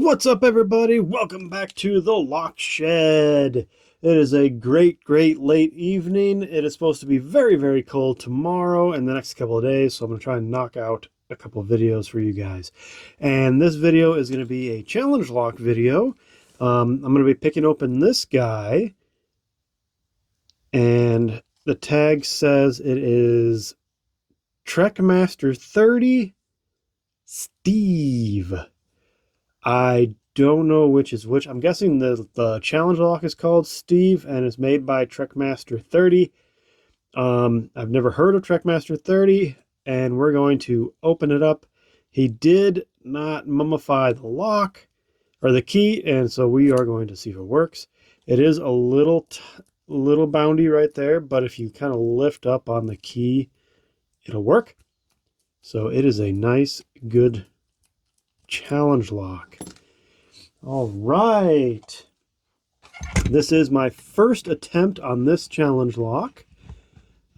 What's up, everybody? Welcome back to the Lock Shed. It is a great late evening. It is supposed to be very cold tomorrow and the next couple of days, so I'm going to try and knock out a couple of videos for you guys. And this video is going to be a challenge lock video. I'm going to be picking open this guy, and the tag says it is Trekmaster30 Steve. I don't know which is which. I'm guessing the challenge lock is called Steve and it's made by Trekmaster30. I've never heard of Trekmaster30, and we're going to open it up. He did not mummify the lock or the key, and so we are going to see if it works. It is a little boundy right there, but if you kind of lift up on the key, it'll work. So it is a nice, good challenge lock. All right. This is my first attempt on this challenge lock.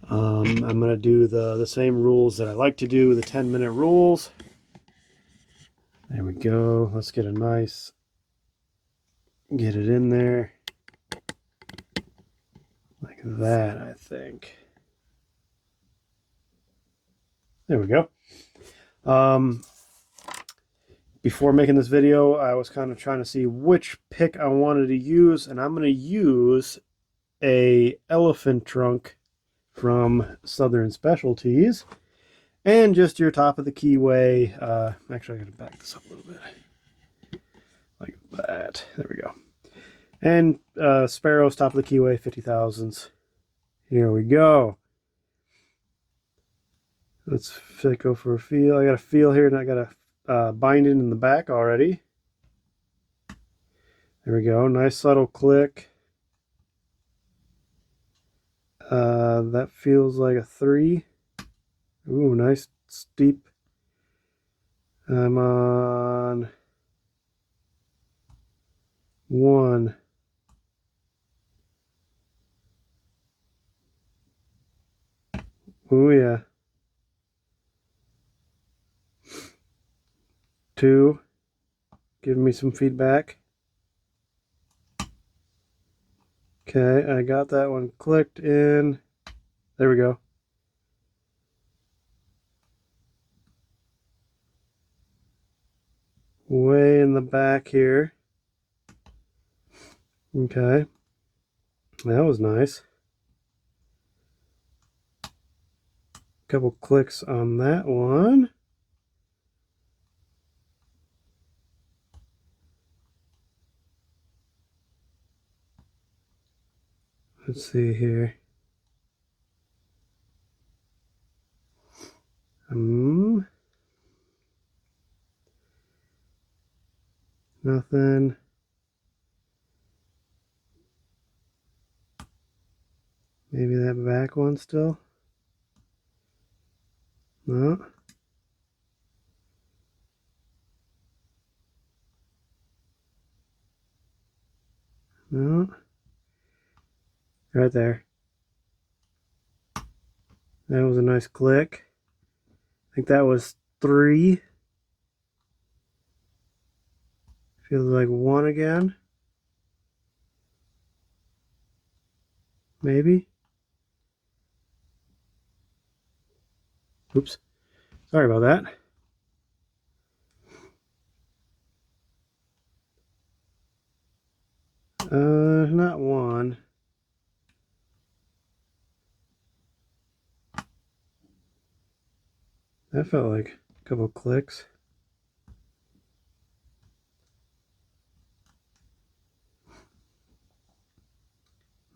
I'm going to do the same rules that I like to do, the 10-minute rules. There we go. Let's get it in there. Like that, I think. There we go. Before making this video, I was kind of trying to see which pick I wanted to use, and I'm going to use a elephant trunk from Southern Specialties, and just your top of the keyway. Actually, I got to back this up a little bit, like that. There we go. And Sparrow's top of the keyway, 50,000s. Here we go. Let's go for a feel. I got a feel here, and I got a binding in the back already. There we go. Nice subtle click. That feels like a 3. Ooh, nice steep. I'm on 1. Ooh, yeah. 2. Giving me some feedback. Okay, I got that one clicked in. There we go. Way in the back here. Okay. That was nice. Couple clicks on that one. Let's see here. Nothing. Maybe that back one still? No. No. Right there. That was a nice click. I think that was 3. Feels like 1 again. Maybe. Oops. Sorry about that. Not 1. That felt like a couple clicks.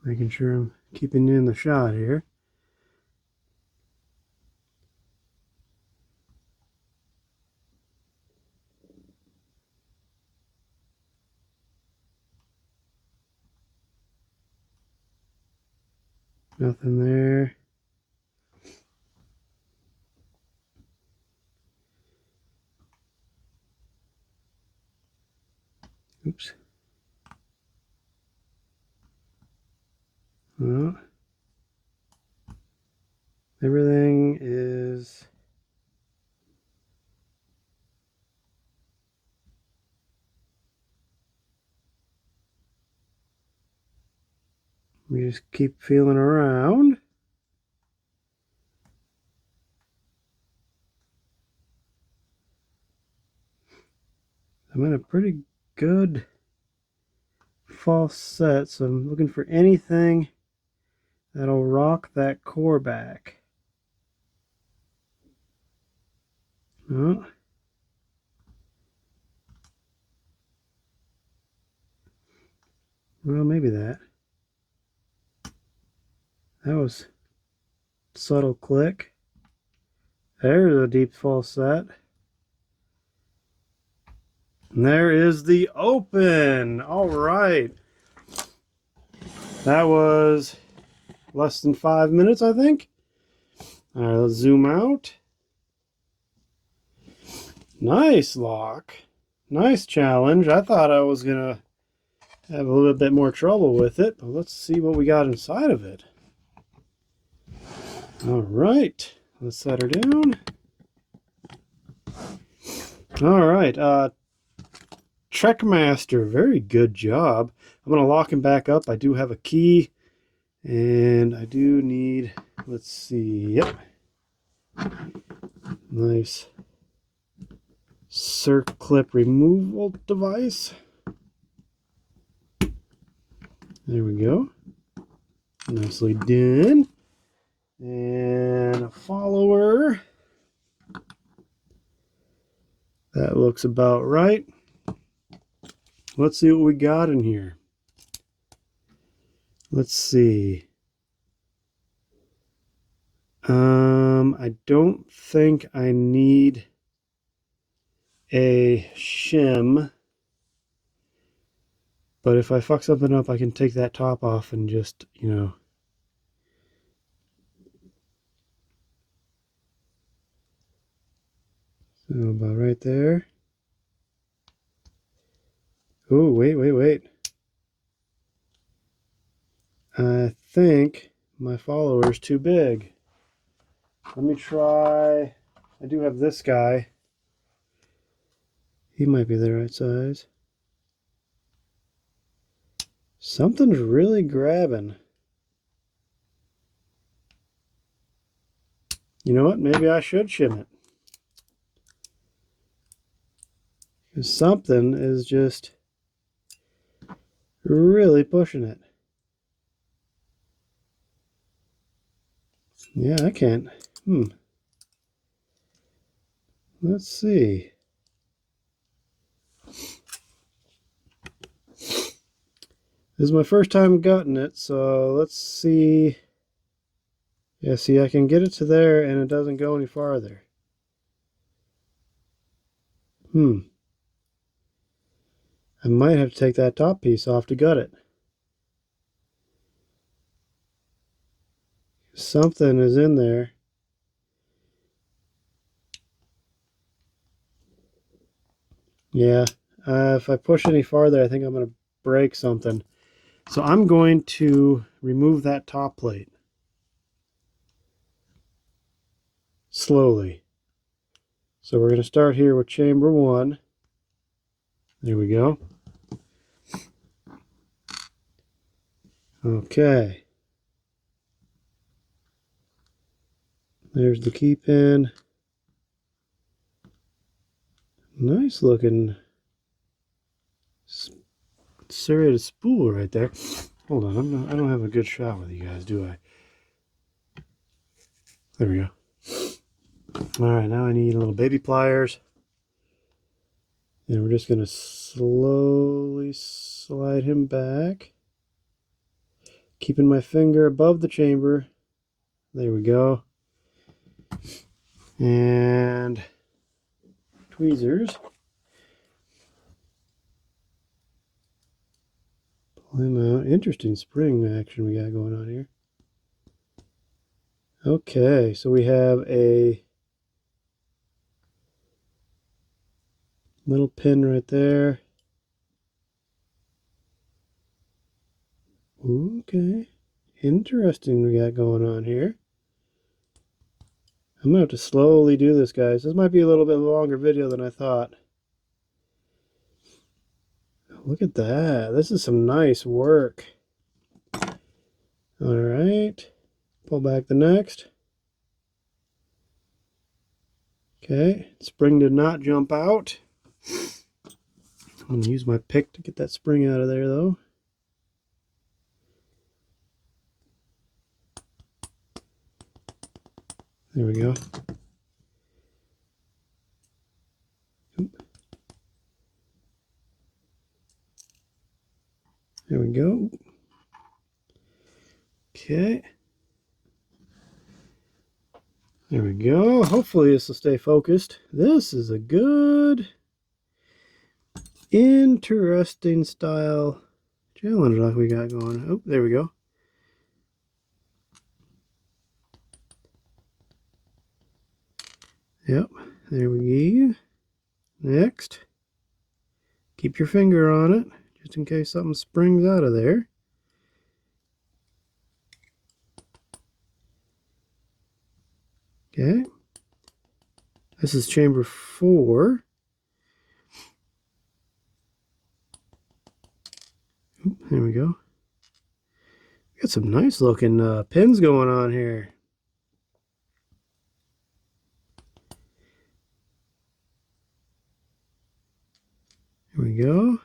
Making sure I'm keeping in the shot here. Nothing there. Oops. No. Everything is We just keep feeling around. I'm in a pretty good false set, so I'm looking for anything that'll rock that core back. Oh. Well, maybe that. That was a subtle click. There's a deep false set. And there is the open. All right. That was less than 5 minutes, I think. All right, let's zoom out. Nice lock. Nice challenge. I thought I was going to have a little bit more trouble with it, but let's see what we got inside of it. All right. Let's set her down. All right. Trekmaster, very good job. I'm going to lock him back up. I do have a key, and I do need, let's see, yep. Nice circlip removal device. There we go. Nicely done. And a follower. That looks about right. Let's see what we got in here. Let's see. I don't think I need a shim, but if I fuck something up, I can take that top off and just, you know. So about right there. Oh, wait. I think my follower's too big. Let me try. I do have this guy. He might be the right size. Something's really grabbing. You know what? Maybe I should shim it. Because something is just really pushing it. Yeah, I can't. Let's see. This is my first time gotten it, so let's see. Yeah, see, I can get it to there and it doesn't go any farther. I might have to take that top piece off to gut it. Something is in there. Yeah, if I push any farther, I think I'm going to break something. So I'm going to remove that top plate. Slowly. So we're going to start here with chamber 1. There we go. Okay. There's the key pin. Nice looking serrated spool right there. Hold on, I don't have a good shot with you guys, do I? There we go. All right, now I need little baby pliers. And we're just going to slowly slide him back. Keeping my finger above the chamber. There we go. And tweezers. Pull him out. Interesting spring action we got going on here. Okay, so we have a little pin right there. Okay, interesting we got going on here. I'm gonna have to slowly do this, guys. This might be a little bit longer video than I thought. Look at that. This is some nice work. All right, pull back the next. Okay, spring did not jump out. I'm going to use my pick to get that spring out of there though. There we go. There we go. Okay. There we go. Hopefully this will stay focused. This is a good, interesting style challenge lock we got going. Oh, there we go. Yep, there we go. Next, keep your finger on it, just in case something springs out of there. Okay, this is chamber 4. Oop, there we go. Got some nice looking pins going on here. Here we go.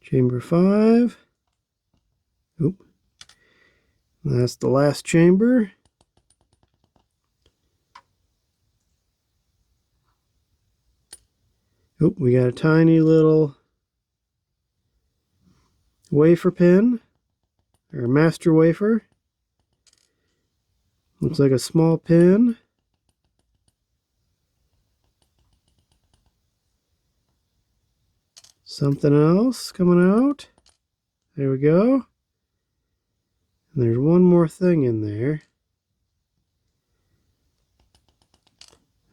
Chamber 5. Oop. That's the last chamber. Oop, we got a tiny little wafer pin, or master wafer. Looks like a small pin. Something else coming out. There we go. And there's one more thing in there.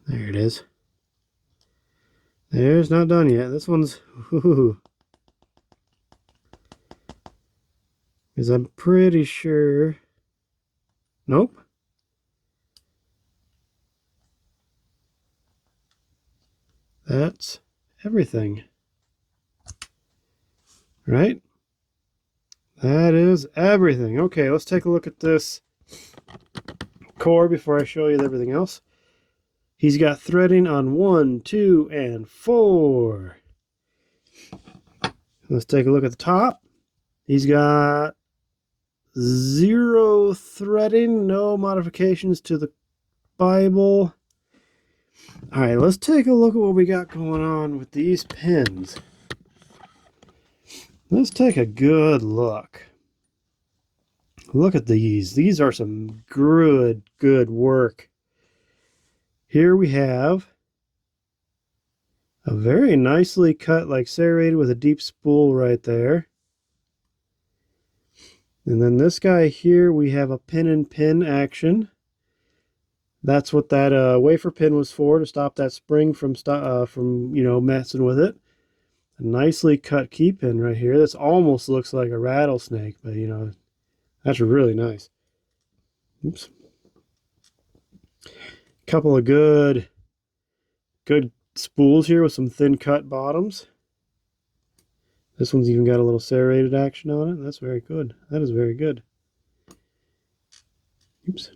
There it is. There's not done yet. This one's, because I'm pretty sure. Nope. That's everything. Right? That is everything. Okay, let's take a look at this core before I show you everything else. He's got threading on 1, 2, and 4. Let's take a look at the top. He's got 0 threading, no modifications to the Bible. All right, let's take a look at what we got going on with these pins. Let's take a good look. Look at these. These are some good work. Here we have a very nicely cut, like serrated with a deep spool right there. And then this guy here, we have a pin and pin action. That's what that wafer pin was for, to stop that spring from messing with it. A nicely cut key pin right here. This almost looks like a rattlesnake, but that's really nice. Oops. Couple of good spools here with some thin cut bottoms. This one's even got a little serrated action on it. That's very good. That is very good. Oops.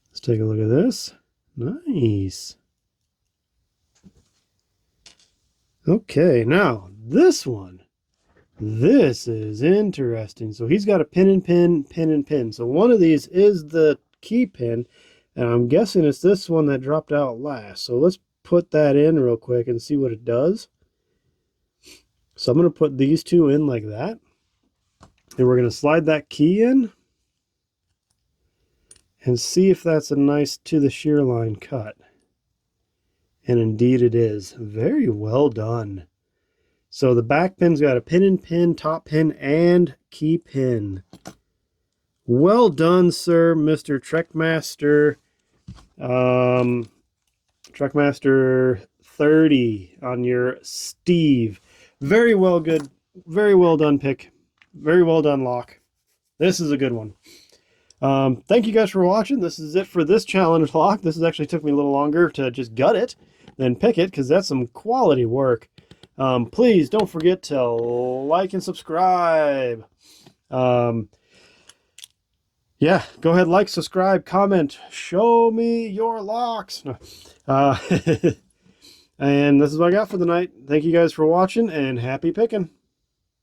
Let's take a look at this. Nice. Okay, now this one. This is interesting. So he's got a pin and pin, pin and pin. So one of these is the key pin, and I'm guessing it's this one that dropped out last. So let's put that in real quick and see what it does. So I'm going to put these two in like that. And we're going to slide that key in and see if that's a nice to the shear line cut. And indeed it is. Very well done. So the back pin's got a pin and pin, top pin, and key pin. Well done, sir, Mr. Trekmaster30 on your Steve. Very well good. Very well done pick. Very well done lock. This is a good one. Thank you guys for watching. This is it for this challenge lock. This actually took me a little longer to just gut it than pick it, because that's some quality work. Please don't forget to like and subscribe. Yeah, go ahead, like, subscribe, comment, show me your locks. No. And this is what I got for the night. Thank you guys for watching, and happy picking.